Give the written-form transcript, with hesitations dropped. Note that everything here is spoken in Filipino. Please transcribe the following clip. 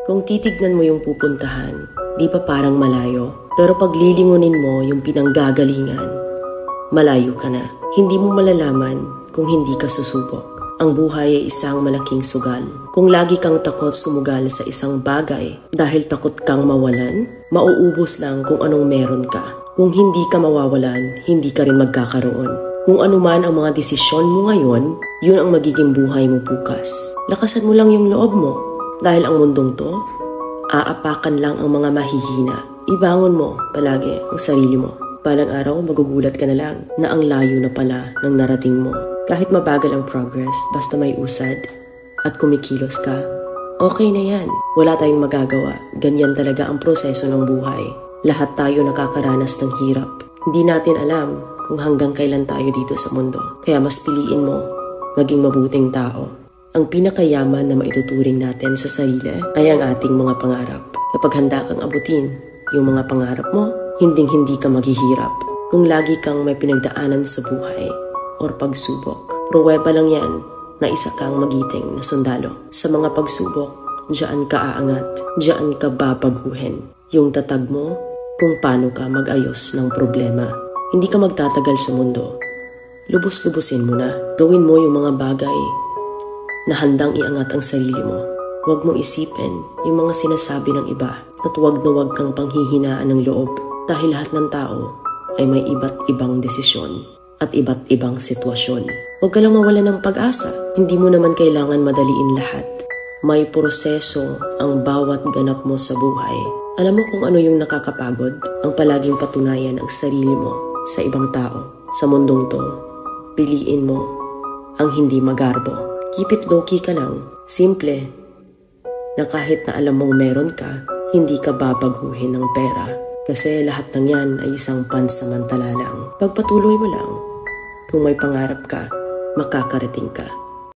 Kung titignan mo yung pupuntahan, di pa parang malayo. Pero pag lilingunin mo yung pinanggagalingan, malayo ka na. Hindi mo malalaman kung hindi ka susubok. Ang buhay ay isang malaking sugal. Kung lagi kang takot sumugal sa isang bagay dahil takot kang mawalan, mauubos lang kung anong meron ka. Kung hindi ka mawawalan, hindi ka rin magkakaroon. Kung ano man ang mga desisyon mo ngayon, yun ang magiging buhay mo bukas. Lakasan mo lang yung loob mo dahil ang mundong to, aapakan lang ang mga mahihina. Ibangon mo palagi ang sarili mo. Balang araw, magugulat ka na lang na ang layo na pala ng narating mo. Kahit mabagal ang progress, basta may usad at kumikilos ka, okay na yan. Wala tayong magagawa. Ganyan talaga ang proseso ng buhay. Lahat tayo nakakaranas ng hirap. Hindi natin alam kung hanggang kailan tayo dito sa mundo. Kaya mas piliin mo maging mabuting tao. Ang pinakayaman na maituturing natin sa sarili ay ang ating mga pangarap. Kapag handa kang abutin yung mga pangarap mo, hinding-hindi ka maghihirap. Kung lagi kang may pinagdaanan sa buhay or pagsubok, pruweba lang yan na isa kang magiting na sundalo. Sa mga pagsubok, diyan ka aangat, diyan ka babaguhin. Yung tatag mo kung paano ka mag-ayos ng problema. Hindi ka magtatagal sa mundo. Lubos-lubusin mo na. Gawin mo yung mga bagay na handang iangat ang sarili mo. Huwag mo isipin yung mga sinasabi ng iba at huwag na huwag kang panghihinaan ng loob dahil lahat ng tao ay may iba't ibang desisyon at iba't ibang sitwasyon. Huwag ka lang mawala ng pag-asa. Hindi mo naman kailangan madaliin lahat. May proseso ang bawat ganap mo sa buhay. Alam mo kung ano yung nakakapagod? Ang palaging patunayan ang sarili mo sa ibang tao. Sa mundong to, piliin mo ang hindi magarbo. Keep it low-key ka lang. Simple. Na kahit na alam mong meron ka, hindi ka babaguhin ng pera. Kasi lahat ng yan ay isang pansamantala lang. Pagpatuloy mo lang. Kung may pangarap ka, makakarating ka.